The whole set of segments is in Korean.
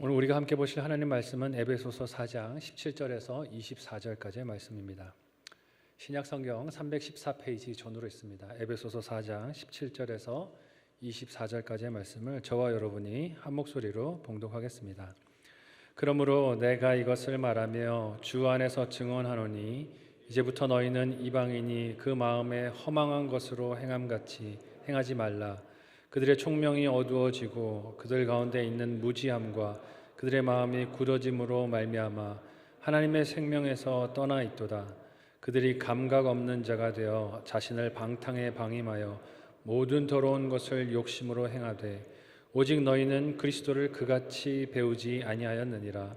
오늘 우리가 함께 보실 하나님 말씀은 에베소서 4장 17절에서 24절까지의 말씀입니다. 신약 성경 314페이지 전으로 있습니다. 에베소서 4장 17절에서 24절까지의 말씀을 저와 여러분이 한 목소리로 봉독하겠습니다. 그러므로 내가 이것을 말하며 주 안에서 증언하노니 이제부터 너희는 이방인이 그 마음에 허망한 것으로 행함같이 행하지 말라. 그들의 총명이 어두워지고 그들 가운데 있는 무지함과 그들의 마음이 굳어짐으로 말미암아 하나님의 생명에서 떠나 있도다. 그들이 감각 없는 자가 되어 자신을 방탕에 방임하여 모든 더러운 것을 욕심으로 행하되 오직 너희는 그리스도를 그같이 배우지 아니하였느니라.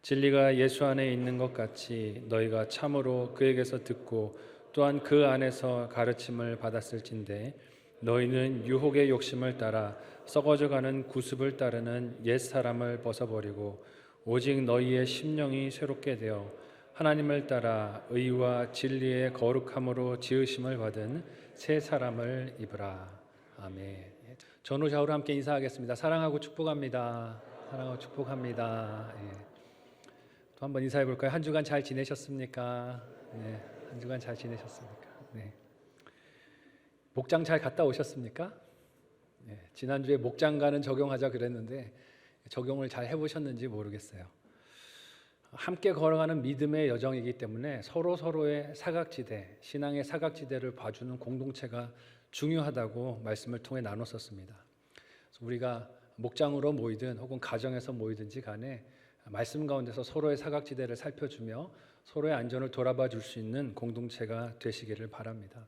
진리가 예수 안에 있는 것 같이 너희가 참으로 그에게서 듣고 또한 그 안에서 가르침을 받았을진대 너희는 유혹의 욕심을 따라 썩어져가는 구습을 따르는 옛사람을 벗어버리고 오직 너희의 심령이 새롭게 되어 하나님을 따라 의와 진리의 거룩함으로 지으심을 받은 새 사람을 입으라. 아멘. 전후 좌우로 함께 인사하겠습니다. 사랑하고 축복합니다. 사랑하고 축복합니다. 또 한번 인사해 볼까요? 한 주간 잘 지내셨습니까? 네, 한 주간 잘 지내셨습니까? 네. 목장 잘 갔다 오셨습니까? 네, 지난주에 목장가는 적용하자 그랬는데 적용을 잘 해보셨는지 모르겠어요. 함께 걸어가는 믿음의 여정이기 때문에 서로의 사각지대, 신앙의 사각지대를 봐주는 공동체가 중요하다고 말씀을 통해 나눴었습니다. 그래서 우리가 목장으로 모이든 혹은 가정에서 모이든지 간에 말씀 가운데서 서로의 사각지대를 살펴주며 서로의 안전을 돌아봐 줄 수 있는 공동체가 되시기를 바랍니다.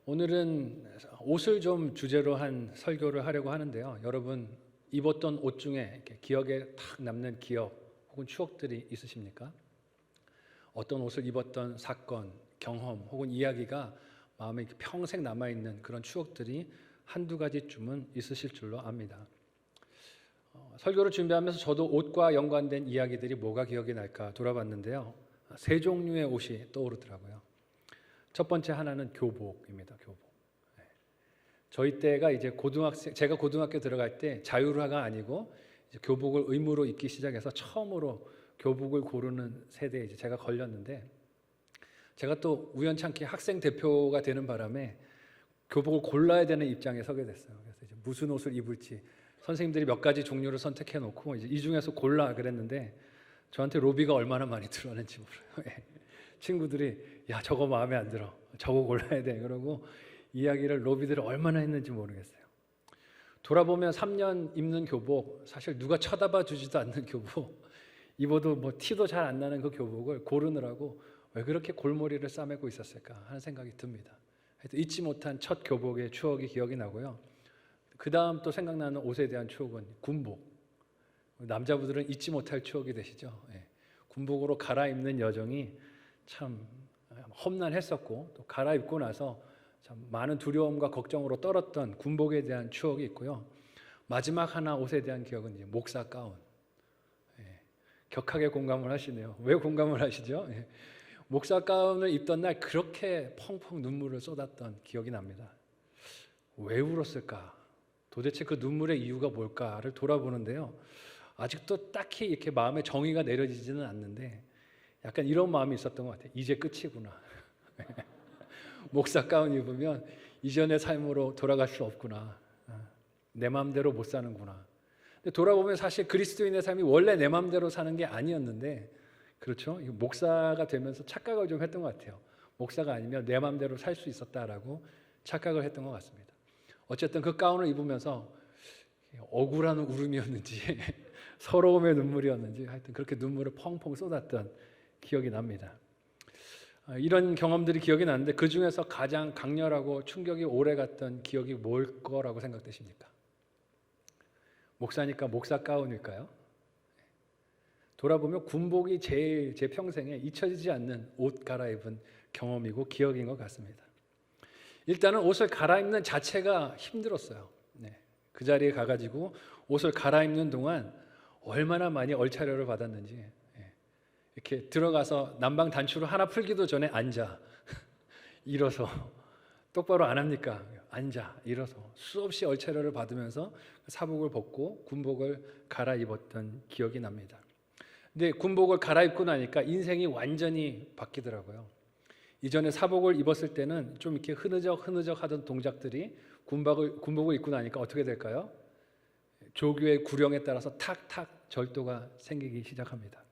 오늘은 옷을 좀 주제로 한 설교를 하려고 하는데요. 여러분 입었던 옷 중에 이렇게 기억에 탁 남는 기억 혹은 추억들이 있으십니까? 어떤 옷을 입었던 사건, 경험 혹은 이야기가 마음에 평생 남아있는 그런 추억들이 한두 가지쯤은 있으실 줄로 압니다. 설교를 준비하면서 저도 옷과 연관된 이야기들이 뭐가 기억이 날까 돌아봤는데요. 세 종류의 옷이 떠오르더라고요. 첫 번째 하나는 교복입니다. 교복. 저희 때가 이제 제가 고등학교 들어갈 때 자율화가 아니고 이제 교복을 의무로 입기 시작해서 처음으로 교복을 고르는 세대에 이제 제가 걸렸는데 제가 또 우연찮게 학생 대표가 되는 바람에 교복을 골라야 되는 입장에 서게 됐어요. 그래서 이제 무슨 옷을 입을지 선생님들이 몇 가지 종류를 선택해 놓고 이제 이 중에서 골라 그랬는데 저한테 로비가 얼마나 많이 들어왔는지 몰라요. 친구들이 야 저거 마음에 안 들어 저거 골라야 돼 그러고 이야기를 로비들을 얼마나 했는지 모르겠어요. 돌아보면 3년 입는 교복, 사실 누가 쳐다봐 주지도 않는 교복, 입어도 뭐 티도 잘 안 나는 그 교복을 고르느라고 왜 그렇게 골머리를 싸매고 있었을까 하는 생각이 듭니다. 하여튼 잊지 못한 첫 교복의 추억이 기억이 나고요. 그 다음 또 생각나는 옷에 대한 추억은 군복. 남자분들은 잊지 못할 추억이 되시죠. 군복으로 갈아입는 여정이 참 험난했었고 또 갈아입고 나서 참 많은 두려움과 걱정으로 떨었던 군복에 대한 추억이 있고요. 마지막 하나 옷에 대한 기억은 이제 목사 가운. 격하게 공감을 하시네요. 왜 공감을 하시죠? 목사 가운을 입던 날 그렇게 펑펑 눈물을 쏟았던 기억이 납니다. 왜 울었을까? 도대체 그 눈물의 이유가 뭘까를 돌아보는데요. 아직도 딱히 이렇게 마음에 정의가 내려지지는 않는데 약간 이런 마음이 있었던 것 같아요. 이제 끝이구나. 목사 가운 입으면 이전의 삶으로 돌아갈 수 없구나. 내 마음대로 못 사는구나. 근데 돌아보면 사실 그리스도인의 삶이 원래 내 마음대로 사는 게 아니었는데 그렇죠? 목사가 되면서 착각을 좀 했던 것 같아요. 목사가 아니면 내 마음대로 살 수 있었다라고 착각을 했던 것 같습니다. 어쨌든 그 가운을 입으면서 억울한 울음이었는지 서러움의 눈물이었는지 하여튼 그렇게 눈물을 펑펑 쏟았던 기억이 납니다. 이런 경험들이 기억이 나는데 그 중에서 가장 강렬하고 충격이 오래갔던 기억이 뭘 거라고 생각되십니까? 목사니까 목사 가운일까요? 돌아보면 군복이 제일 제 평생에 잊혀지지 않는 옷 갈아입은 경험이고 기억인 것 같습니다. 일단은 옷을 갈아입는 자체가 힘들었어요. 그 자리에 가가지고 옷을 갈아입는 동안 얼마나 많이 얼차려를 받았는지 이렇게 들어가서 난방 단추를 하나 풀기도 전에 앉아 일어서 똑바로 안 합니까? 앉아 일어서 수없이 얼차려를 받으면서 사복을 벗고 군복을 갈아입었던 기억이 납니다. 근데 군복을 갈아입고 나니까 인생이 완전히 바뀌더라고요. 이전에 사복을 입었을 때는 좀 이렇게 흐느적 하던 동작들이 군복을 입고 나니까 어떻게 될까요? 조교의 구령에 따라서 탁탁 절도가 생기기 시작합니다.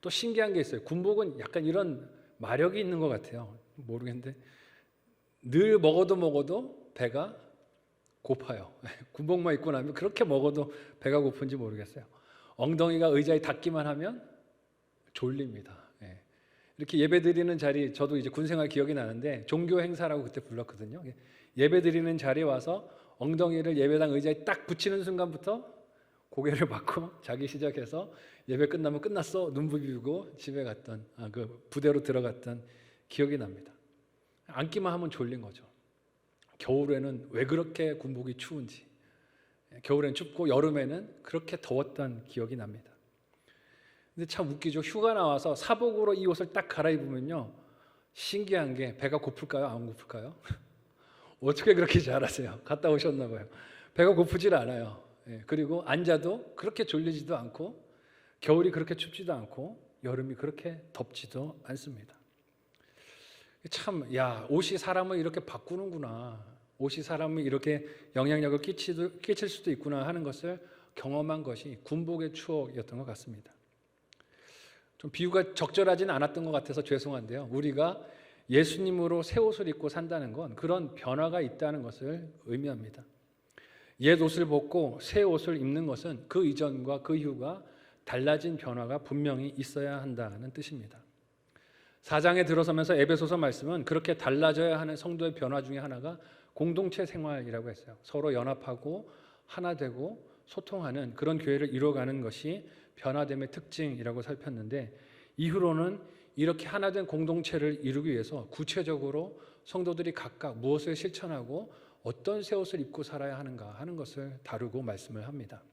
또 신기한 게 있어요. 군복은 약간 이런 마력이 있는 것 같아요. 모르겠는데 늘 먹어도 배가 고파요. 군복만 입고 나면 그렇게 먹어도 배가 고픈지 모르겠어요. 엉덩이가 의자에 닿기만 하면 졸립니다. 이렇게 예배드리는 자리, 저도 이제 군생활 기억이 나는데 종교 행사라고 그때 불렀거든요. 예배드리는 자리에 와서 엉덩이를 예배당 의자에 딱 붙이는 순간부터 고개를 받고 자기 시작해서 예배 끝나면 끝났어 눈 부비고 집에 갔던 그 부대로 들어갔던 기억이 납니다. 앉기만 하면 졸린 거죠. 겨울에는 왜 그렇게 군복이 추운지, 겨울엔 춥고 여름에는 그렇게 더웠던 기억이 납니다. 근데 참 웃기죠. 휴가 나와서 사복으로 이 옷을 딱 갈아입으면요, 신기한 게 배가 고플까요? 안 고플까요? 어떻게 그렇게 잘하세요? 갔다 오셨나 봐요. 배가 고프질 않아요. 그리고 앉아도 그렇게 졸리지도 않고 겨울이 그렇게 춥지도 않고 여름이 그렇게 덥지도 않습니다. 참, 옷이 사람을 이렇게 바꾸는구나. 옷이 사람을 이렇게 영향력을 끼칠 수도 있구나 하는 것을 경험한 것이 군복의 추억이었던 것 같습니다. 좀 비유가 적절하지는 않았던 것 같아서 죄송한데요. 우리가 예수님으로 새 옷을 입고 산다는 건 그런 변화가 있다는 것을 의미합니다. 옛 옷을 벗고 새 옷을 입는 것은 그 이전과 그 이후가 달라진 변화가 분명히 있어야 한다는 뜻입니다. 4장에 들어서면서 에베소서 말씀은 그렇게 달라져야 하는 성도의 변화 중에 하나가 공동체 생활이라고 했어요. 서로 연합하고 하나 되고 소통하는 그런 교회를 이루어가는 것이 변화됨의 특징이라고 살폈는데, 이후로는 이렇게 하나된 공동체를 이루기 위해서 구체적으로 성도들이 각각 무엇을 실천하고 어떤 새 옷을 입고 살아야 하는가 하는 것을 다루고 말씀을 합니다.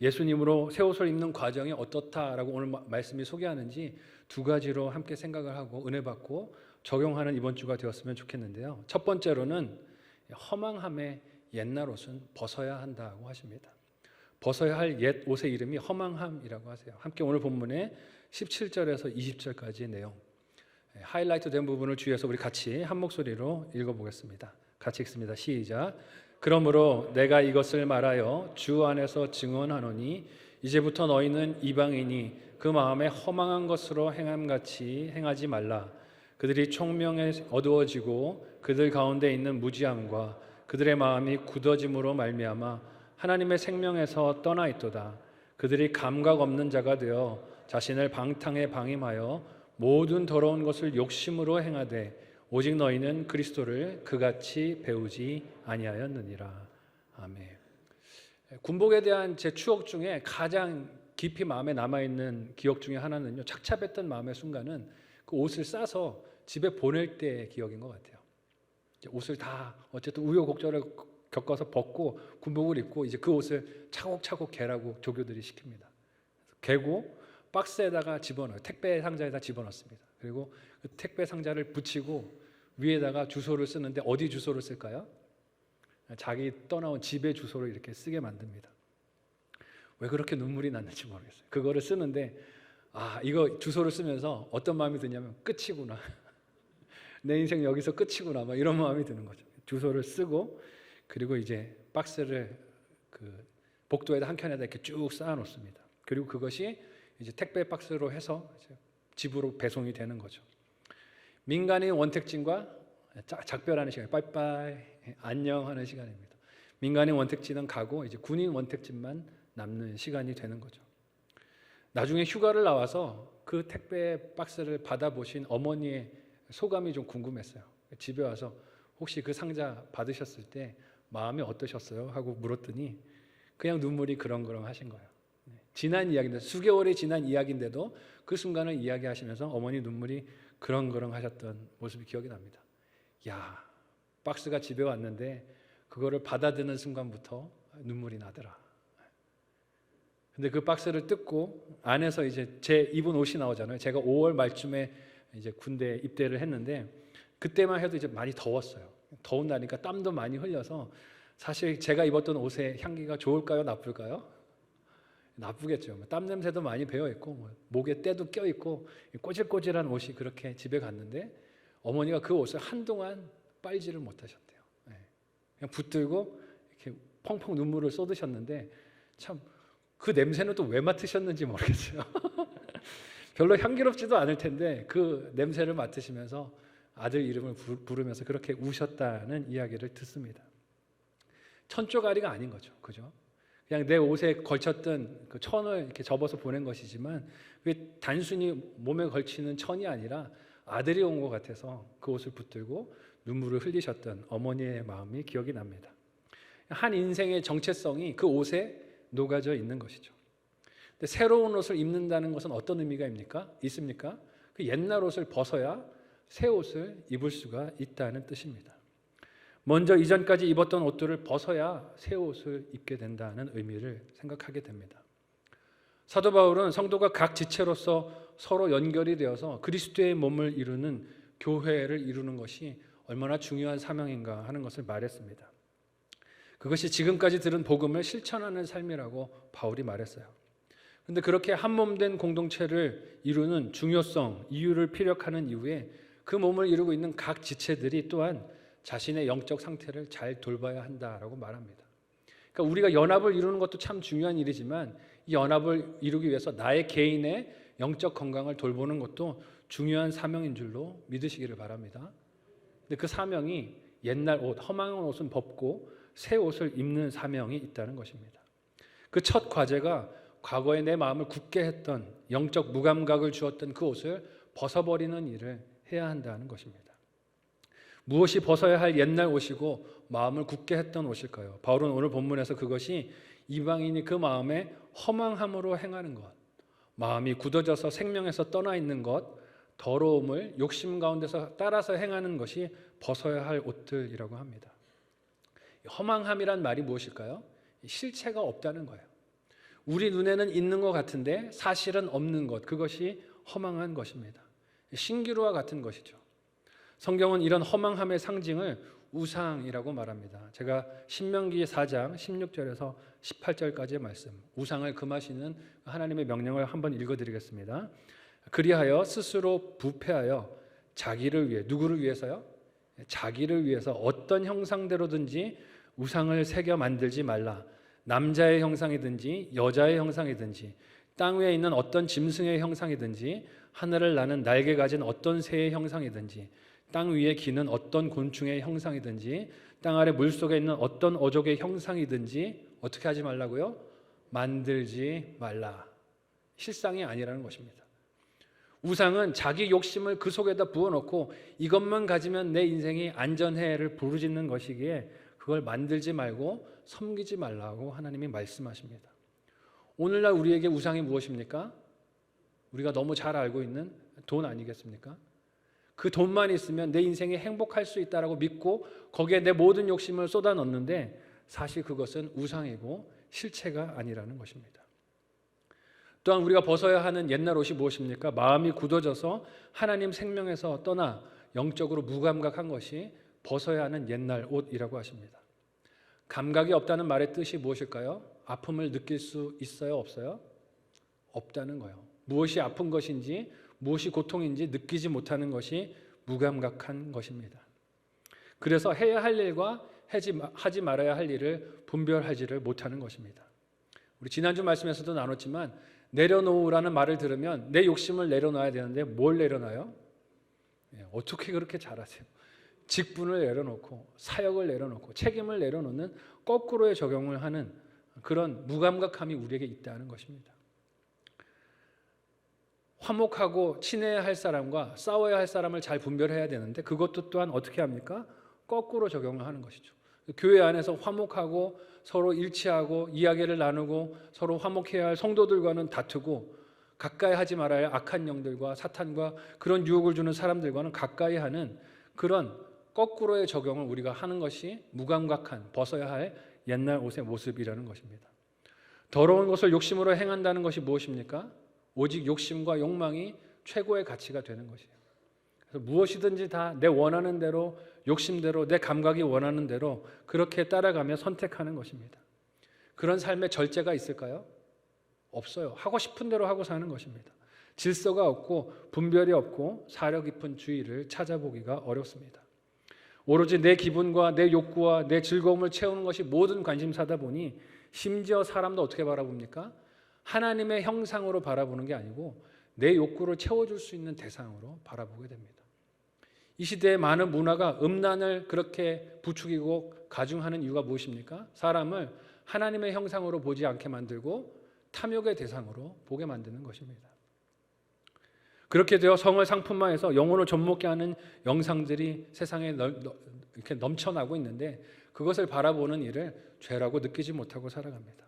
예수님으로 새 옷을 입는 과정이 어떻다라고 오늘 말씀이 소개하는지 두 가지로 함께 생각을 하고 은혜 받고 적용하는 이번 주가 되었으면 좋겠는데요. 첫 번째로는 허망함의 옛날 옷은 벗어야 한다고 하십니다. 벗어야 할 옛 옷의 이름이 허망함이라고 하세요. 함께 오늘 본문의 17절에서 20절까지의 내용, 하이라이트 된 부분을 주의해서 우리 같이 한 목소리로 읽어보겠습니다. 같이 읽습니다. 시작. 그러므로 내가 이것을 말하여 주 안에서 증언하노니 이제부터 너희는 이방인이 그 마음에 허망한 것으로 행함같이 행하지 말라. 그들이 총명에 어두워지고 그들 가운데 있는 무지함과 그들의 마음이 굳어짐으로 말미암아 하나님의 생명에서 떠나 있도다. 그들이 감각 없는 자가 되어 자신을 방탕에 방임하여 모든 더러운 것을 욕심으로 행하되 오직 너희는 그리스도를 그같이 배우지 아니하였느니라. 아멘. 군복에 대한 제 추억 중에 가장 깊이 마음에 남아있는 기억 중에 하나는요, 착잡했던 마음의 순간은 그 옷을 싸서 집에 보낼 때의 기억인 것 같아요. 옷을 다 어쨌든 우여곡절을 겪어서 벗고 군복을 입고 이제 그 옷을 차곡차곡 개라고 조교들이 시킵니다. 개고 박스에다가 집어넣어요. 택배 상자에다 집어넣습니다. 그리고 그 택배 상자를 붙이고 위에다가 주소를 쓰는데 어디 주소를 쓸까요? 자기 떠나온 집의 주소를 이렇게 쓰게 만듭니다. 왜 그렇게 눈물이 났는지 모르겠어요. 그거를 쓰는데 이거 주소를 쓰면서 어떤 마음이 드냐면 끝이구나. 내 인생 여기서 끝이구나. 막 이런 마음이 드는 거죠. 주소를 쓰고 그리고 이제 박스를 그 복도에다 한 켠에다 이렇게 쭉 쌓아 놓습니다. 그리고 그것이 이제 택배 박스로 해서 이제 집으로 배송이 되는 거죠. 민간인 원택진과 작별하는 시간, 빠이빠이, 안녕하는 시간입니다. 민간인 원택진은 가고 이제 군인 원택진만 남는 시간이 되는 거죠. 나중에 휴가를 나와서 그 택배 박스를 받아보신 어머니의 소감이 좀 궁금했어요. 집에 와서 혹시 그 상자 받으셨을 때 마음이 어떠셨어요? 하고 물었더니 그냥 눈물이 그렁그렁 하신 거예요. 지난 이야기인데, 수개월이 지난 이야기인데도 그 순간을 이야기하시면서 어머니 눈물이 그렁그렁 하셨던 모습이 기억이 납니다. 박스가 집에 왔는데 그거를 받아드는 순간부터 눈물이 나더라. 근데 그 박스를 뜯고 안에서 이제 제 입은 옷이 나오잖아요. 제가 5월 말쯤에 이제 군대 입대를 했는데 그때만 해도 이제 많이 더웠어요. 더운 날이니까 땀도 많이 흘려서 사실 제가 입었던 옷의 향기가 좋을까요? 나쁠까요? 나쁘겠죠. 땀 냄새도 많이 배어 있고 목에 때도 껴 있고 꼬질꼬질한 옷이 그렇게 집에 갔는데 어머니가 그 옷을 한동안 빨지를 못하셨대요. 그냥 붙들고 이렇게 펑펑 눈물을 쏟으셨는데 참 그 냄새는 또 왜 맡으셨는지 모르겠어요. 별로 향기롭지도 않을 텐데 그 냄새를 맡으시면서 아들 이름을 부르면서 그렇게 우셨다는 이야기를 듣습니다. 천조가리가 아닌 거죠, 그죠? 그냥 내 옷에 걸쳤던 그 천을 이렇게 접어서 보낸 것이지만 그게 단순히 몸에 걸치는 천이 아니라 아들이 온 것 같아서 그 옷을 붙들고 눈물을 흘리셨던 어머니의 마음이 기억이 납니다. 한 인생의 정체성이 그 옷에 녹아져 있는 것이죠. 근데 새로운 옷을 입는다는 것은 어떤 의미가 있습니까? 그 옛날 옷을 벗어야 새 옷을 입을 수가 있다는 뜻입니다. 먼저 이전까지 입었던 옷들을 벗어야 새 옷을 입게 된다는 의미를 생각하게 됩니다. 사도 바울은 성도가 각 지체로서 서로 연결이 되어서 그리스도의 몸을 이루는 교회를 이루는 것이 얼마나 중요한 사명인가 하는 것을 말했습니다. 그것이 지금까지 들은 복음을 실천하는 삶이라고 바울이 말했어요. 그런데 그렇게 한몸된 공동체를 이루는 중요성, 이유를 피력하는 이후에 그 몸을 이루고 있는 각 지체들이 또한 자신의 영적 상태를 잘 돌봐야 한다라고 말합니다. 그러니까 우리가 연합을 이루는 것도 참 중요한 일이지만 이 연합을 이루기 위해서 나의 개인의 영적 건강을 돌보는 것도 중요한 사명인 줄로 믿으시기를 바랍니다. 근데 그 사명이 옛날 옷, 허망한 옷은 벗고 새 옷을 입는 사명이 있다는 것입니다. 그 첫 과제가 과거에 내 마음을 굳게 했던 영적 무감각을 주었던 그 옷을 벗어버리는 일을 해야 한다는 것입니다. 무엇이 벗어야 할 옛날 옷이고 마음을 굳게 했던 옷일까요? 바울은 오늘 본문에서 그것이 이방인이 그 마음에 허망함으로 행하는 것, 마음이 굳어져서 생명에서 떠나 있는 것, 더러움을 욕심 가운데서 따라서 행하는 것이 벗어야 할 옷들이라고 합니다. 허망함이란 말이 무엇일까요? 실체가 없다는 거예요. 우리 눈에는 있는 것 같은데 사실은 없는 것, 그것이 허망한 것입니다. 신기루와 같은 것이죠. 성경은 이런 허망함의 상징을 우상이라고 말합니다. 제가 신명기 4장 16절에서 18절까지의 말씀, 우상을 금하시는 하나님의 명령을 한번 읽어드리겠습니다. 그리하여 스스로 부패하여 자기를 위해, 누구를 위해서요? 자기를 위해서 어떤 형상대로든지 우상을 새겨 만들지 말라. 남자의 형상이든지 여자의 형상이든지 땅 위에 있는 어떤 짐승의 형상이든지 하늘을 나는 날개 가진 어떤 새의 형상이든지 땅 위에 기는 어떤 곤충의 형상이든지 땅 아래 물속에 있는 어떤 어족의 형상이든지 어떻게 하지 말라고요? 만들지 말라. 실상이 아니라는 것입니다. 우상은 자기 욕심을 그 속에다 부어놓고 이것만 가지면 내 인생이 안전해를 부르짖는 것이기에 그걸 만들지 말고 섬기지 말라고 하나님이 말씀하십니다. 오늘날 우리에게 우상이 무엇입니까? 우리가 너무 잘 알고 있는 돈 아니겠습니까? 그 돈만 있으면 내 인생이 행복할 수 있다라고 믿고 거기에 내 모든 욕심을 쏟아넣는데 사실 그것은 우상이고 실체가 아니라는 것입니다. 또한 우리가 벗어야 하는 옛날 옷이 무엇입니까? 마음이 굳어져서 하나님 생명에서 떠나 영적으로 무감각한 것이 벗어야 하는 옛날 옷이라고 하십니다. 감각이 없다는 말의 뜻이 무엇일까요? 아픔을 느낄 수 있어요? 없어요? 없다는 거예요. 무엇이 아픈 것인지 무엇이 고통인지 느끼지 못하는 것이 무감각한 것입니다. 그래서 해야 할 일과 하지 말아야 할 일을 분별하지를 못하는 것입니다. 우리 지난주 말씀에서도 나눴지만 내려놓으라는 말을 들으면 내 욕심을 내려놔야 되는데 뭘 내려놔요? 어떻게 그렇게 잘하세요? 직분을 내려놓고 사역을 내려놓고 책임을 내려놓는 거꾸로의 적용을 하는 그런 무감각함이 우리에게 있다는 것입니다. 화목하고 친해야 할 사람과 싸워야 할 사람을 잘 분별해야 되는데 그것도 또한 어떻게 합니까? 거꾸로 적용을 하는 것이죠. 교회 안에서 화목하고 서로 일치하고 이야기를 나누고 서로 화목해야 할 성도들과는 다투고 가까이 하지 말아야 할 악한 영들과 사탄과 그런 유혹을 주는 사람들과는 가까이 하는 그런 거꾸로의 적용을 우리가 하는 것이 무감각한 벗어야 할 옛날 옷의 모습이라는 것입니다. 더러운 것을 욕심으로 행한다는 것이 무엇입니까? 오직 욕심과 욕망이 최고의 가치가 되는 것이에요. 그래서 무엇이든지 다 내 원하는 대로, 욕심대로, 내 감각이 원하는 대로 그렇게 따라가며 선택하는 것입니다. 그런 삶의 절제가 있을까요? 없어요. 하고 싶은 대로 하고 사는 것입니다. 질서가 없고 분별이 없고 사려 깊은 주의를 찾아보기가 어렵습니다. 오로지 내 기분과 내 욕구와 내 즐거움을 채우는 것이 모든 관심사다 보니 심지어 사람도 어떻게 바라봅니까? 하나님의 형상으로 바라보는 게 아니고 내 욕구를 채워줄 수 있는 대상으로 바라보게 됩니다. 이 시대의 많은 문화가 음란을 그렇게 부추기고 가중하는 이유가 무엇입니까? 사람을 하나님의 형상으로 보지 않게 만들고 탐욕의 대상으로 보게 만드는 것입니다. 그렇게 되어 성을 상품화해서 영혼을 좀먹게 하는 영상들이 세상에 이렇게 넘쳐나고 있는데 그것을 바라보는 일을 죄라고 느끼지 못하고 살아갑니다.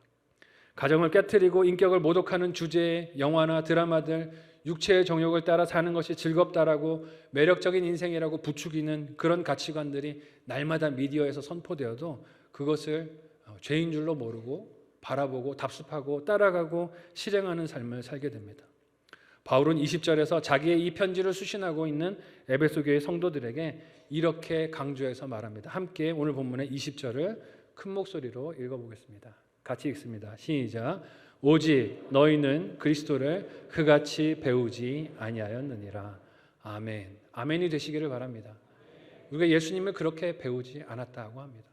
가정을 깨트리고 인격을 모독하는 주제의 영화나 드라마들, 육체의 정욕을 따라 사는 것이 즐겁다라고 매력적인 인생이라고 부추기는 그런 가치관들이 날마다 미디어에서 선포되어도 그것을 죄인 줄로 모르고 바라보고 답습하고 따라가고 실행하는 삶을 살게 됩니다. 바울은 20절에서 자기의 이 편지를 수신하고 있는 에베소 교회 성도들에게 이렇게 강조해서 말합니다. 함께 오늘 본문의 20절을 큰 목소리로 읽어보겠습니다. 같이 읽습니다. 시작. 오직 너희는 그리스도를 그같이 배우지 아니하였느니라. 아멘. 아멘이 되시기를 바랍니다. 우리가 예수님을 그렇게 배우지 않았다고 합니다.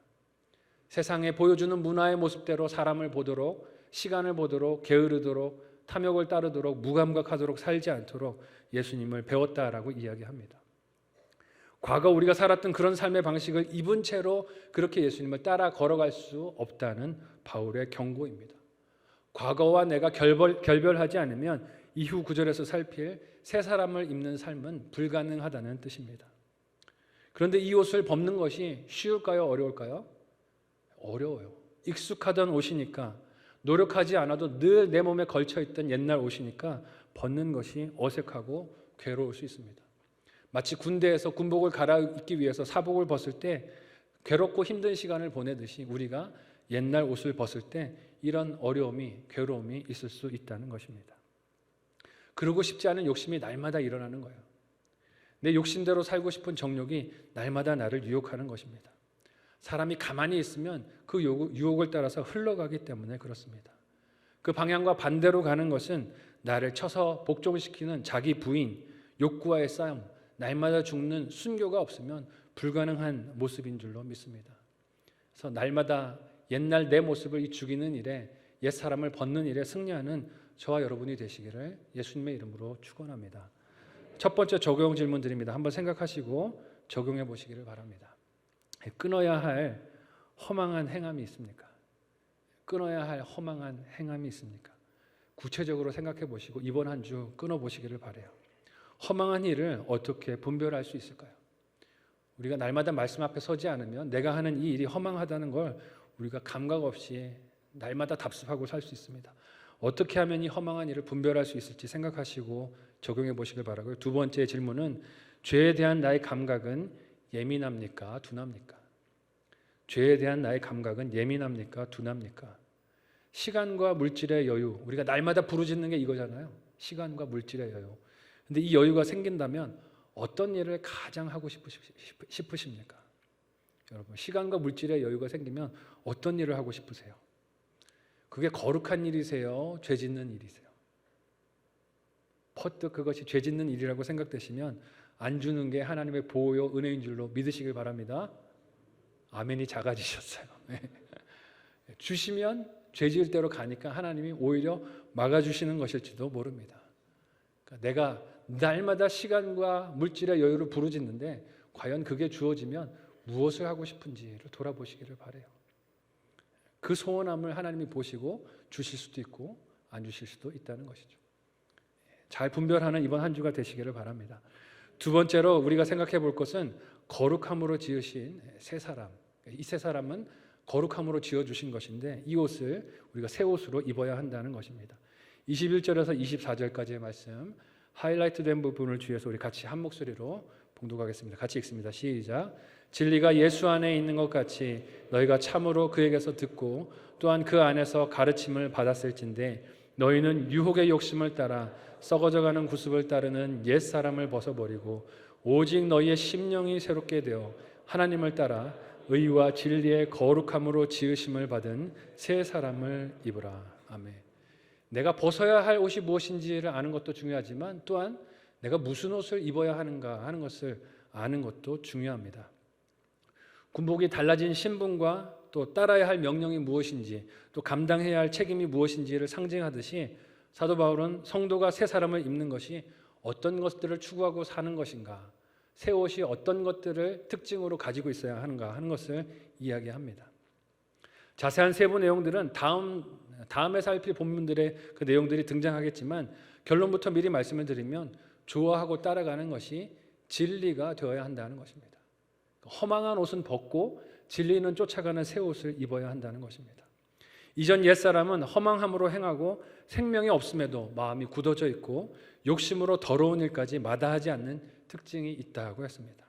세상에 보여주는 문화의 모습대로 사람을 보도록, 시간을 보도록, 게으르도록, 탐욕을 따르도록, 무감각하도록 살지 않도록 예수님을 배웠다라고 이야기합니다. 과거 우리가 살았던 그런 삶의 방식을 입은 채로 그렇게 예수님을 따라 걸어갈 수 없다는 바울의 경고입니다. 과거와 내가 결별하지 않으면 이후 구절에서 살필 새 사람을 입는 삶은 불가능하다는 뜻입니다. 그런데 이 옷을 벗는 것이 쉬울까요? 어려울까요? 어려워요. 익숙하던 옷이니까, 노력하지 않아도 늘 내 몸에 걸쳐있던 옛날 옷이니까 벗는 것이 어색하고 괴로울 수 있습니다. 마치 군대에서 군복을 갈아입기 위해서 사복을 벗을 때 괴롭고 힘든 시간을 보내듯이 우리가 옛날 옷을 벗을 때 이런 어려움이, 괴로움이 있을 수 있다는 것입니다. 그러고 싶지 않은 욕심이 날마다 일어나는 거예요. 내 욕심대로 살고 싶은 정욕이 날마다 나를 유혹하는 것입니다. 사람이 가만히 있으면 그 유혹을 따라서 흘러가기 때문에 그렇습니다. 그 방향과 반대로 가는 것은 나를 쳐서 복종시키는 자기 부인, 욕구와의 싸움, 날마다 죽는 순교가 없으면 불가능한 모습인 줄로 믿습니다. 그래서 날마다 옛날 내 모습을 죽이는 일에, 옛사람을 벗는 일에 승리하는 저와 여러분이 되시기를 예수님의 이름으로 축원합니다. 첫 번째 적용 질문 드립니다. 한번 생각하시고 적용해 보시기를 바랍니다. 끊어야 할 허망한 행함이 있습니까? 끊어야 할 허망한 행함이 있습니까? 구체적으로 생각해 보시고 이번 한 주 끊어 보시기를 바라요. 허망한 일을 어떻게 분별할 수 있을까요? 우리가 날마다 말씀 앞에 서지 않으면 내가 하는 이 일이 허망하다는 걸 우리가 감각 없이 날마다 답습하고 살 수 있습니다. 어떻게 하면 이 허망한 일을 분별할 수 있을지 생각하시고 적용해 보시길 바라고요. 두 번째 질문은 죄에 대한 나의 감각은 예민합니까? 둔합니까? 죄에 대한 나의 감각은 예민합니까? 둔합니까? 시간과 물질의 여유, 우리가 날마다 부르짖는 게 이거잖아요. 시간과 물질의 여유. 근데 이 여유가 생긴다면 어떤 일을 가장 하고 싶으십니까? 여러분, 시간과 물질의 여유가 생기면 어떤 일을 하고 싶으세요? 그게 거룩한 일이세요? 죄 짓는 일이세요? 퍼뜩 그것이 죄 짓는 일이라고 생각되시면 안 주는 게 하나님의 보호요 은혜인 줄로 믿으시길 바랍니다. 아멘이 작아지셨어요. 주시면 죄 지을 대로 가니까 하나님이 오히려 막아주시는 것일지도 모릅니다. 그러니까 내가 날마다 시간과 물질의 여유를 부르짖는데 과연 그게 주어지면 무엇을 하고 싶은지를 돌아보시기를 바라요. 그 소원함을 하나님이 보시고 주실 수도 있고 안 주실 수도 있다는 것이죠. 잘 분별하는 이번 한 주가 되시기를 바랍니다. 두 번째로 우리가 생각해 볼 것은 거룩함으로 지으신 새 사람. 이 새 사람은 거룩함으로 지어주신 것인데 이 옷을 우리가 새 옷으로 입어야 한다는 것입니다. 21절에서 24절까지의 말씀 하이라이트 된 부분을 주의해서 우리 같이 한 목소리로 봉독하겠습니다. 같이 읽습니다. 시작. 진리가 예수 안에 있는 것 같이 너희가 참으로 그에게서 듣고 또한 그 안에서 가르침을 받았을진데 너희는 유혹의 욕심을 따라 썩어져가는 구습을 따르는 옛사람을 벗어버리고 오직 너희의 심령이 새롭게 되어 하나님을 따라 의와 진리의 거룩함으로 지으심을 받은 새 사람을 입으라. 아멘. 내가 벗어야 할 옷이 무엇인지를 아는 것도 중요하지만 또한 내가 무슨 옷을 입어야 하는가 하는 것을 아는 것도 중요합니다. 군복이 달라진 신분과 또 따라야 할 명령이 무엇인지 또 감당해야 할 책임이 무엇인지를 상징하듯이 사도 바울은 성도가 새 사람을 입는 것이 어떤 것들을 추구하고 사는 것인가, 새 옷이 어떤 것들을 특징으로 가지고 있어야 하는가 하는 것을 이야기합니다. 자세한 세부 내용들은 다음에 살필 본문들의 그 내용들이 등장하겠지만 결론부터 미리 말씀을 드리면 좋아하고 따라가는 것이 진리가 되어야 한다는 것입니다. 허망한 옷은 벗고 진리는 쫓아가는 새 옷을 입어야 한다는 것입니다. 이전 옛사람은 허망함으로 행하고 생명이 없음에도 마음이 굳어져 있고 욕심으로 더러운 일까지 마다하지 않는 특징이 있다고 했습니다.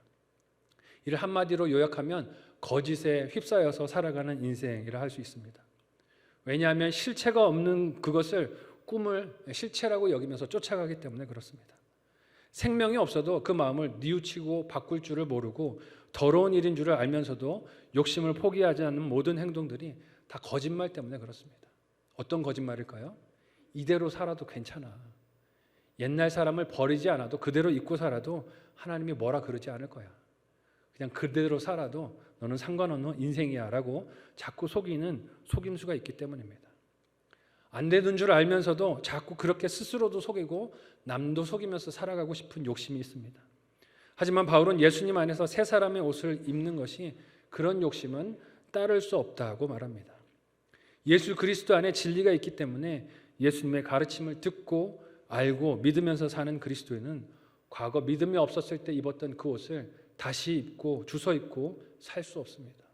이를 한마디로 요약하면 거짓에 휩싸여서 살아가는 인생이라 할 수 있습니다. 왜냐하면 실체가 없는 그것을 꿈을 실체라고 여기면서 쫓아가기 때문에 그렇습니다. 생명이 없어도 그 마음을 뉘우치고 바꿀 줄을 모르고 더러운 일인 줄을 알면서도 욕심을 포기하지 않는 모든 행동들이 다 거짓말 때문에 그렇습니다. 어떤 거짓말일까요? 이대로 살아도 괜찮아. 옛날 사람을 버리지 않아도 그대로 입고 살아도 하나님이 뭐라 그러지 않을 거야. 그냥 그대로 살아도 너는 상관없는 인생이야 라고 자꾸 속이는 속임수가 있기 때문입니다. 안 되는 줄 알면서도 자꾸 그렇게 스스로도 속이고 남도 속이면서 살아가고 싶은 욕심이 있습니다. 하지만 바울은 예수님 안에서 새 사람의 옷을 입는 것이 그런 욕심은 따를 수 없다고 말합니다. 예수 그리스도 안에 진리가 있기 때문에 예수님의 가르침을 듣고 알고 믿으면서 사는 그리스도인은 과거 믿음이 없었을 때 입었던 그 옷을 다시 입고 주워 입고 살 수 없습니다.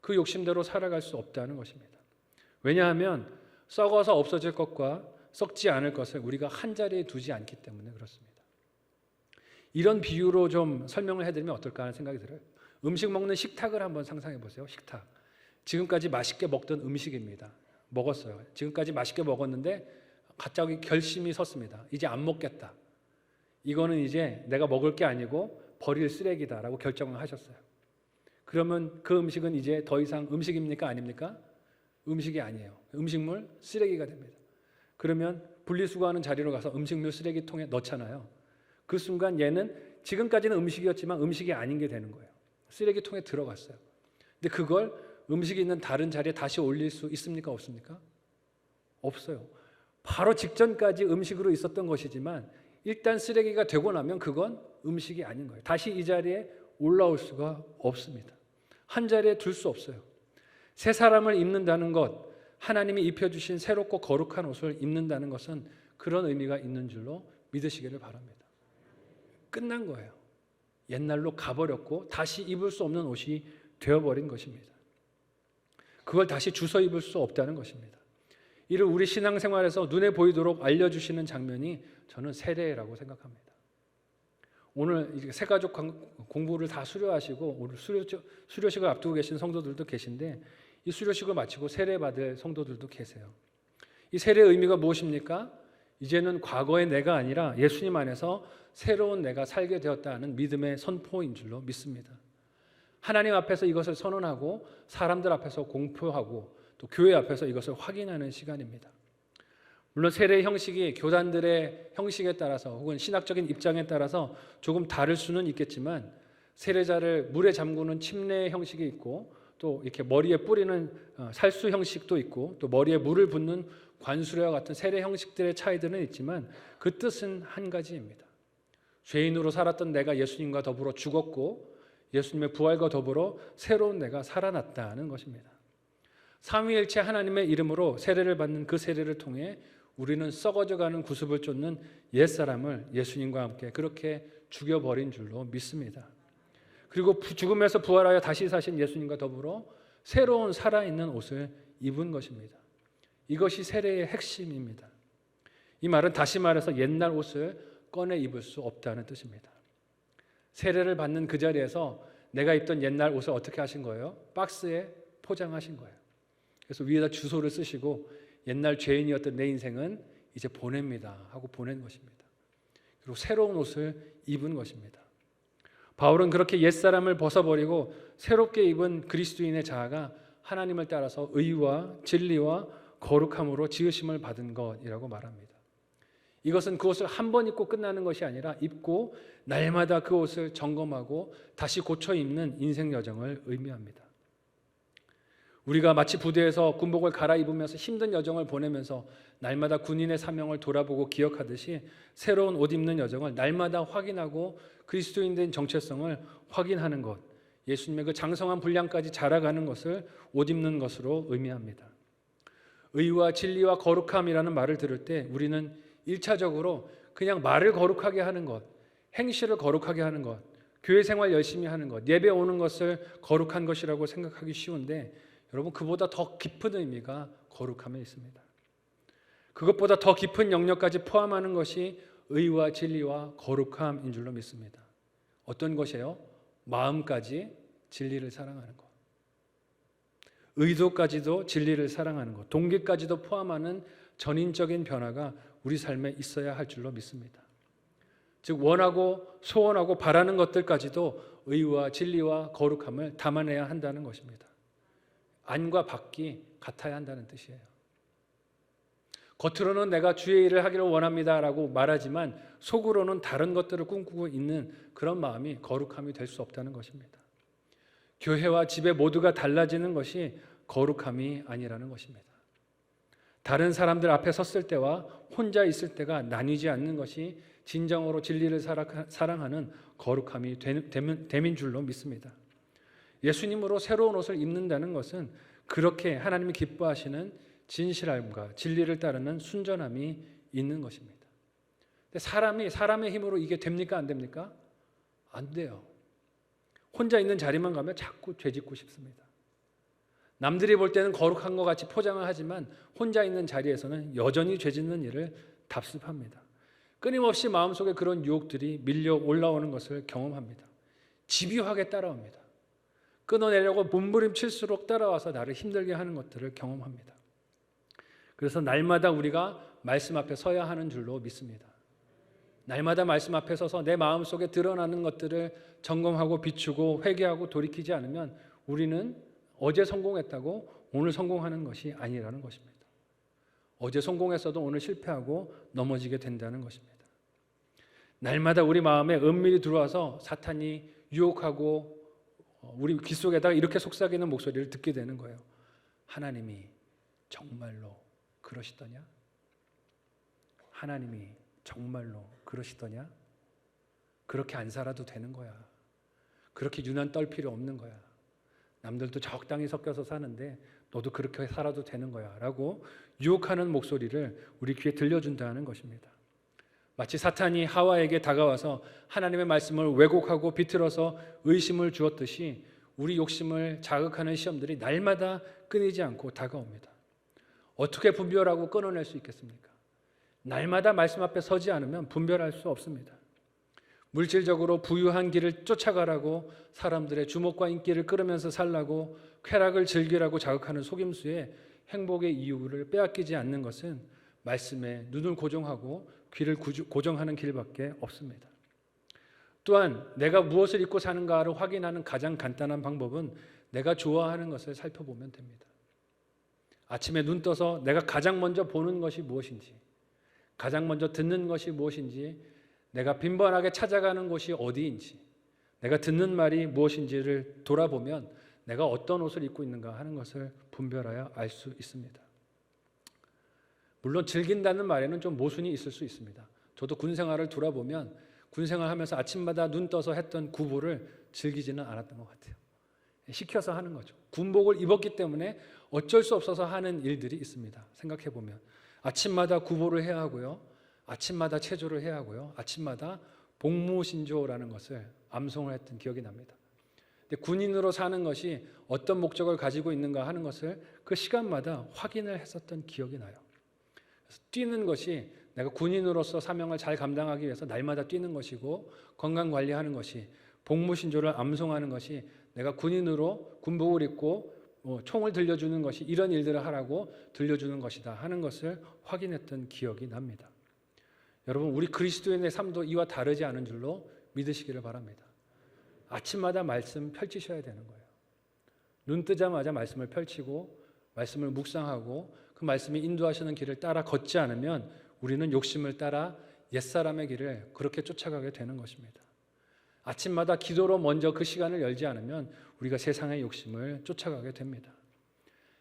그 욕심대로 살아갈 수 없다는 것입니다. 왜냐하면 썩어서 없어질 것과 썩지 않을 것을 우리가 한 자리에 두지 않기 때문에 그렇습니다. 이런 비유로 좀 설명을 해드리면 어떨까 하는 생각이 들어요. 음식 먹는 식탁을 한번 상상해 보세요. 식탁. 지금까지 맛있게 먹던 음식입니다. 먹었어요. 지금까지 맛있게 먹었는데 갑자기 결심이 섰습니다. 이제 안 먹겠다. 이거는 이제 내가 먹을 게 아니고 버릴 쓰레기다라고 결정을 하셨어요. 그러면 그 음식은 이제 더 이상 음식입니까? 아닙니까? 음식이 아니에요. 음식물 쓰레기가 됩니다. 그러면 분리수거하는 자리로 가서 음식물 쓰레기통에 넣잖아요. 그 순간 얘는 지금까지는 음식이었지만 음식이 아닌 게 되는 거예요. 쓰레기통에 들어갔어요. 근데 그걸 음식이 있는 다른 자리에 다시 올릴 수 있습니까? 없습니까? 없어요. 바로 직전까지 음식으로 있었던 것이지만 일단 쓰레기가 되고 나면 그건 음식이 아닌 거예요. 다시 이 자리에 올라올 수가 없습니다. 한 자리에 둘 수 없어요. 새 사람을 입는다는 것, 하나님이 입혀주신 새롭고 거룩한 옷을 입는다는 것은 그런 의미가 있는 줄로 믿으시기를 바랍니다. 끝난 거예요. 옛날로 가버렸고 다시 입을 수 없는 옷이 되어버린 것입니다. 그걸 다시 주워 입을 수 없다는 것입니다. 이를 우리 신앙생활에서 눈에 보이도록 알려주시는 장면이 저는 세례라고 생각합니다. 오늘 새가족 공부를 다 수료하시고 오늘 수료식을 앞두고 계신 성도들도 계신데 이 수료식을 마치고 세례받을 성도들도 계세요. 이 세례의 의미가 무엇입니까? 이제는 과거의 내가 아니라 예수님 안에서 새로운 내가 살게 되었다는 믿음의 선포인 줄로 믿습니다. 하나님 앞에서 이것을 선언하고 사람들 앞에서 공표하고 또 교회 앞에서 이것을 확인하는 시간입니다. 물론 세례 형식이 교단들의 형식에 따라서 혹은 신학적인 입장에 따라서 조금 다를 수는 있겠지만 세례자를 물에 잠그는 침례 형식이 있고 또 이렇게 머리에 뿌리는 살수 형식도 있고 또 머리에 물을 붓는 관수례와 같은 세례 형식들의 차이들은 있지만 그 뜻은 한 가지입니다. 죄인으로 살았던 내가 예수님과 더불어 죽었고 예수님의 부활과 더불어 새로운 내가 살아났다는 것입니다. 삼위일체 하나님의 이름으로 세례를 받는 그 세례를 통해 우리는 썩어져가는 구습을 쫓는 옛사람을 예수님과 함께 그렇게 죽여버린 줄로 믿습니다. 그리고 죽음에서 부활하여 다시 사신 예수님과 더불어 새로운 살아있는 옷을 입은 것입니다. 이것이 세례의 핵심입니다. 이 말은 다시 말해서 옛날 옷을 꺼내 입을 수 없다는 뜻입니다. 세례를 받는 그 자리에서 내가 입던 옛날 옷을 어떻게 하신 거예요? 박스에 포장하신 거예요. 그래서 위에다 주소를 쓰시고 옛날 죄인이었던 내 인생은 이제 보냅니다 하고 보낸 것입니다. 그리고 새로운 옷을 입은 것입니다. 바울은 그렇게 옛사람을 벗어버리고 새롭게 입은 그리스도인의 자아가 하나님을 따라서 의와 진리와 거룩함으로 지으심을 받은 것이라고 말합니다. 이것은 그 옷을 한 번 입고 끝나는 것이 아니라 입고 날마다 그 옷을 점검하고 다시 고쳐 입는 인생 여정을 의미합니다. 우리가 마치 부대에서 군복을 갈아입으면서 힘든 여정을 보내면서 날마다 군인의 사명을 돌아보고 기억하듯이 새로운 옷 입는 여정을 날마다 확인하고 그리스도인 된 정체성을 확인하는 것, 예수님의 그 장성한 분량까지 자라가는 것을 옷 입는 것으로 의미합니다. 의와 진리와 거룩함이라는 말을 들을 때 우리는 1차적으로 그냥 말을 거룩하게 하는 것, 행실을 거룩하게 하는 것, 교회 생활 열심히 하는 것, 예배 오는 것을 거룩한 것이라고 생각하기 쉬운데 여러분, 그보다 더 깊은 의미가 거룩함에 있습니다. 그것보다 더 깊은 영역까지 포함하는 것이 의와 진리와 거룩함인 줄로 믿습니다. 어떤 것이에요? 마음까지 진리를 사랑하는 것, 의도까지도 진리를 사랑하는 것, 동기까지도 포함하는 전인적인 변화가 우리 삶에 있어야 할 줄로 믿습니다. 즉 원하고 소원하고 바라는 것들까지도 의와 진리와 거룩함을 담아내야 한다는 것입니다. 안과 밖이 같아야 한다는 뜻이에요. 겉으로는 내가 주의 일을 하기를 원합니다라고 말하지만 속으로는 다른 것들을 꿈꾸고 있는 그런 마음이 거룩함이 될 수 없다는 것입니다. 교회와 집에 모두가 달라지는 것이 거룩함이 아니라는 것입니다. 다른 사람들 앞에 섰을 때와 혼자 있을 때가 나뉘지 않는 것이 진정으로 진리를 사랑하는 거룩함이 됨인 줄로 믿습니다. 예수님으로 새로운 옷을 입는다는 것은 그렇게 하나님이 기뻐하시는 진실함과 진리를 따르는 순전함이 있는 것입니다. 근데 사람의 힘으로 이게 됩니까? 안 됩니까? 안 돼요. 혼자 있는 자리만 가면 자꾸 죄짓고 싶습니다. 남들이 볼 때는 거룩한 것 같이 포장을 하지만 혼자 있는 자리에서는 여전히 죄짓는 일을 답습합니다. 끊임없이 마음속에 그런 유혹들이 밀려 올라오는 것을 경험합니다. 집요하게 따라옵니다. 끊어내려고 몸부림칠수록 따라와서 나를 힘들게 하는 것들을 경험합니다. 그래서 날마다 우리가 말씀 앞에 서야 하는 줄로 믿습니다. 날마다 말씀 앞에 서서 내 마음속에 드러나는 것들을 점검하고 비추고 회개하고 돌이키지 않으면 우리는 어제 성공했다고 오늘 성공하는 것이 아니라는 것입니다. 어제 성공했어도 오늘 실패하고 넘어지게 된다는 것입니다. 날마다 우리 마음에 은밀히 들어와서 사탄이 유혹하고 우리 귀 속에다가 이렇게 속삭이는 목소리를 듣게 되는 거예요. 하나님이 정말로 그러시더냐? 하나님이 정말로 그러시더냐? 그렇게 안 살아도 되는 거야. 그렇게 유난 떨 필요 없는 거야. 남들도 적당히 섞여서 사는데 너도 그렇게 살아도 되는 거야 라고 유혹하는 목소리를 우리 귀에 들려준다는 것입니다. 마치 사탄이 하와에게 다가와서 하나님의 말씀을 왜곡하고 비틀어서 의심을 주었듯이 우리 욕심을 자극하는 시험들이 날마다 끊이지 않고 다가옵니다. 어떻게 분별하고 끊어낼 수 있겠습니까? 날마다 말씀 앞에 서지 않으면 분별할 수 없습니다. 물질적으로 부유한 길을 쫓아가라고 사람들의 주목과 인기를 끌으면서 살라고 쾌락을 즐기라고 자극하는 속임수에 행복의 이유를 빼앗기지 않는 것은 말씀에 눈을 고정하고 귀를 고정하는 길밖에 없습니다. 또한 내가 무엇을 입고 사는가를 확인하는 가장 간단한 방법은 내가 좋아하는 것을 살펴보면 됩니다. 아침에 눈 떠서 내가 가장 먼저 보는 것이 무엇인지, 가장 먼저 듣는 것이 무엇인지, 내가 빈번하게 찾아가는 곳이 어디인지, 내가 듣는 말이 무엇인지를 돌아보면 내가 어떤 옷을 입고 있는가 하는 것을 분별하여 알 수 있습니다. 물론 즐긴다는 말에는 좀 모순이 있을 수 있습니다. 저도 군 생활을 돌아보면 군 생활하면서 아침마다 눈 떠서 했던 구보를 즐기지는 않았던 것 같아요. 시켜서 하는 거죠. 군복을 입었기 때문에 어쩔 수 없어서 하는 일들이 있습니다. 생각해 보면 아침마다 구보를 해야 하고요. 아침마다 체조를 해야 하고요. 아침마다 복무신조라는 것을 암송을 했던 기억이 납니다. 근데 군인으로 사는 것이 어떤 목적을 가지고 있는가 하는 것을 그 시간마다 확인을 했었던 기억이 나요. 그래서 뛰는 것이 내가 군인으로서 사명을 잘 감당하기 위해서 날마다 뛰는 것이고, 건강관리하는 것이, 복무신조를 암송하는 것이 내가 군인으로 군복을 입고 총을 들려주는 것이 이런 일들을 하라고 들려주는 것이다 하는 것을 확인했던 기억이 납니다. 여러분, 우리 그리스도인의 삶도 이와 다르지 않은 줄로 믿으시기를 바랍니다. 아침마다 말씀 펼치셔야 되는 거예요. 눈 뜨자마자 말씀을 펼치고 말씀을 묵상하고 그 말씀이 인도하시는 길을 따라 걷지 않으면 우리는 욕심을 따라 옛사람의 길을 그렇게 쫓아가게 되는 것입니다. 아침마다 기도로 먼저 그 시간을 열지 않으면 우리가 세상의 욕심을 쫓아가게 됩니다.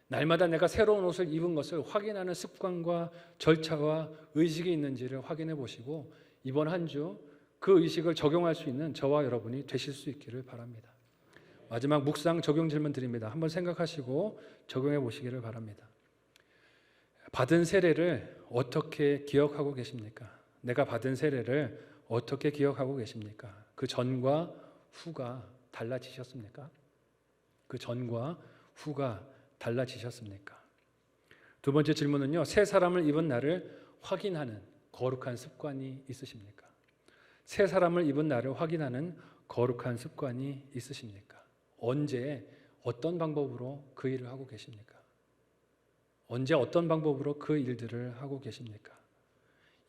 날마다 내가 새로운 옷을 입은 것을 확인하는 습관과 절차와 의식이 있는지를 확인해 보시고 이번 한 주 그 의식을 적용할 수 있는 저와 여러분이 되실 수 있기를 바랍니다. 마지막 묵상 적용 질문 드립니다. 한번 생각하시고 적용해 보시기를 바랍니다. 받은 세례를 어떻게 기억하고 계십니까? 내가 받은 세례를 어떻게 기억하고 계십니까? 그 전과 후가 달라지셨습니까? 그 전과 후가 달라지셨습니까? 두 번째 질문은요. 새 사람을 입은 나를 확인하는 거룩한 습관이 있으십니까? 새 사람을 입은 나를 확인하는 거룩한 습관이 있으십니까? 언제 어떤 방법으로 그 일을 하고 계십니까? 언제 어떤 방법으로 그 일들을 하고 계십니까?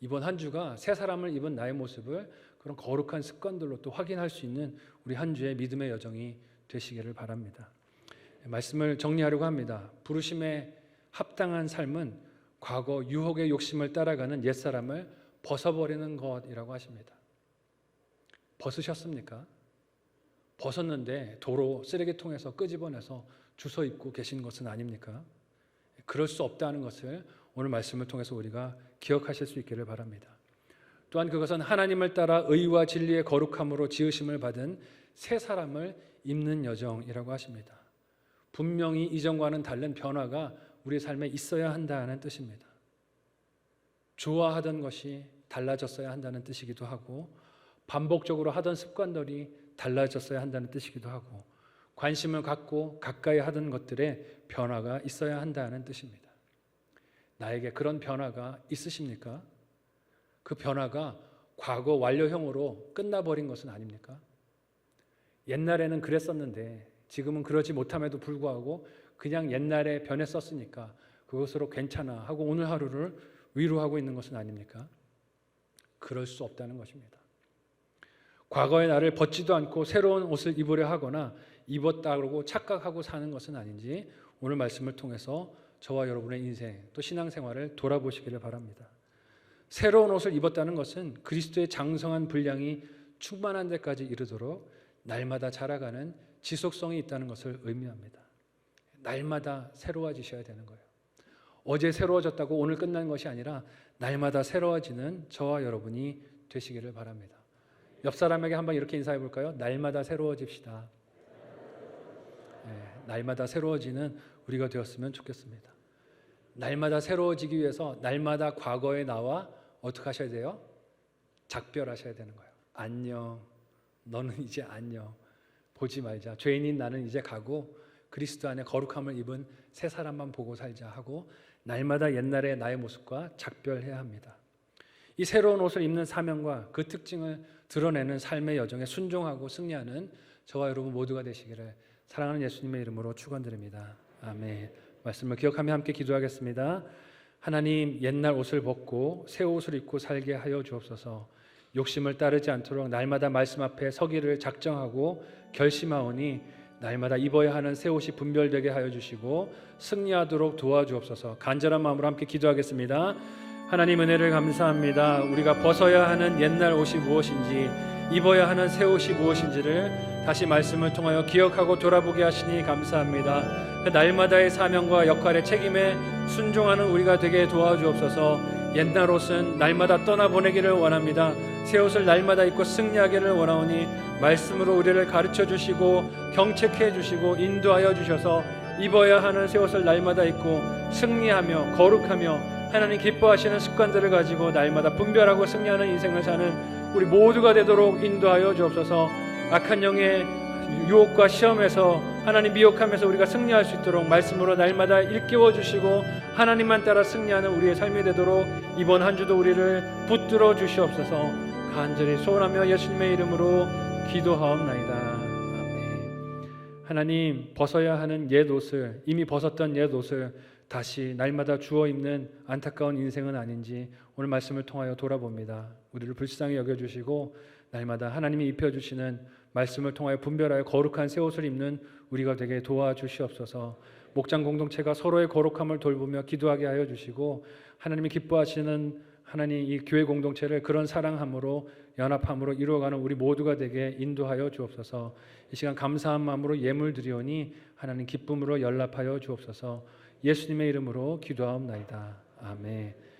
이번 한 주가 새 사람을 입은 나의 모습을 그런 거룩한 습관들로 또 확인할 수 있는 우리 한 주의 믿음의 여정이 되시기를 바랍니다. 말씀을 정리하려고 합니다. 부르심에 합당한 삶은 과거 유혹의 욕심을 따라가는 옛사람을 벗어버리는 것이라고 하십니다. 벗으셨습니까? 벗었는데 도로 쓰레기통에서 끄집어내서 주워 입고 계신 것은 아닙니까? 그럴 수 없다는 것을 오늘 말씀을 통해서 우리가 기억하실 수 있기를 바랍니다. 또한 그것은 하나님을 따라 의와 진리의 거룩함으로 지으심을 받은 새 사람을 입는 여정이라고 하십니다. 분명히 이전과는 다른 변화가 우리 삶에 있어야 한다는 뜻입니다. 좋아하던 것이 달라졌어야 한다는 뜻이기도 하고 반복적으로 하던 습관들이 달라졌어야 한다는 뜻이기도 하고 관심을 갖고 가까이 하던 것들의 변화가 있어야 한다는 뜻입니다. 나에게 그런 변화가 있으십니까? 그 변화가 과거 완료형으로 끝나버린 것은 아닙니까? 옛날에는 그랬었는데 지금은 그러지 못함에도 불구하고 그냥 옛날에 변했었으니까 그것으로 괜찮아 하고 오늘 하루를 위로하고 있는 것은 아닙니까? 그럴 수 없다는 것입니다. 과거의 나를 벗지도 않고 새로운 옷을 입으려 하거나 입었다고 착각하고 사는 것은 아닌지 오늘 말씀을 통해서 저와 여러분의 인생 또 신앙생활을 돌아보시기를 바랍니다. 새로운 옷을 입었다는 것은 그리스도의 장성한 분량이 충만한 데까지 이르도록 날마다 자라가는 지속성이 있다는 것을 의미합니다. 날마다 새로워지셔야 되는 거예요. 어제 새로워졌다고 오늘 끝난 것이 아니라 날마다 새로워지는 저와 여러분이 되시기를 바랍니다. 옆 사람에게 한번 이렇게 인사해 볼까요? 날마다 새로워집시다. 날마다 새로워지는 우리가 되었으면 좋겠습니다. 날마다 새로워지기 위해서 날마다 과거의 나와 어떻게 하셔야 돼요? 작별하셔야 되는 거예요. 안녕. 너는 이제 안녕. 보지 말자. 죄인인 나는 이제 가고 그리스도 안에 거룩함을 입은 새 사람만 보고 살자 하고 날마다 옛날의 나의 모습과 작별해야 합니다. 이 새로운 옷을 입는 사명과 그 특징을 드러내는 삶의 여정에 순종하고 승리하는 저와 여러분 모두가 되시기를 사랑하는 예수님의 이름으로 축원드립니다. 아멘. 말씀을 기억하며 함께 기도하겠습니다. 하나님, 옛날 옷을 벗고 새 옷을 입고 살게 하여 주옵소서. 욕심을 따르지 않도록 날마다 말씀 앞에 서기를 작정하고 결심하오니 날마다 입어야 하는 새 옷이 분별되게 하여 주시고 승리하도록 도와주옵소서. 간절한 마음으로 함께 기도하겠습니다. 하나님 은혜를 감사합니다. 우리가 벗어야 하는 옛날 옷이 무엇인지 입어야 하는 새 옷이 무엇인지를 다시 말씀을 통하여 기억하고 돌아보게 하시니 감사합니다. 그 날마다의 사명과 역할의 책임에 순종하는 우리가 되게 도와주옵소서. 옛날 옷은 날마다 떠나보내기를 원합니다. 새 옷을 날마다 입고 승리하기를 원하오니 말씀으로 우리를 가르쳐 주시고 경책해 주시고 인도하여 주셔서 입어야 하는 새 옷을 날마다 입고 승리하며 거룩하며 하나님 기뻐하시는 습관들을 가지고 날마다 분별하고 승리하는 인생을 사는 우리 모두가 되도록 인도하여 주옵소서. 악한 영의 유혹과 시험에서 하나님 미혹하면서 우리가 승리할 수 있도록 말씀으로 날마다 일깨워 주시고 하나님만 따라 승리하는 우리의 삶이 되도록 이번 한 주도 우리를 붙들어 주시옵소서. 간절히 소원하며 예수님의 이름으로 기도하옵나이다. 아멘. 하나님, 벗어야 하는 옛 옷을, 이미 벗었던 옛 옷을 다시 날마다 주워 입는 안타까운 인생은 아닌지 오늘 말씀을 통하여 돌아봅니다. 우리를 불쌍히 여겨주시고 날마다 하나님이 입혀주시는 말씀을 통하여 분별하여 거룩한 새 옷을 입는 우리가 되게 도와주시옵소서. 목장 공동체가 서로의 거룩함을 돌보며 기도하게 하여 주시고 하나님이 기뻐하시는 하나님 이 교회 공동체를 그런 사랑함으로 연합함으로 이루어가는 우리 모두가 되게 인도하여 주옵소서. 이 시간 감사한 마음으로 예물 드리오니 하나님 기쁨으로 연락하여 주옵소서. 예수님의 이름으로 기도하옵나이다. 아멘.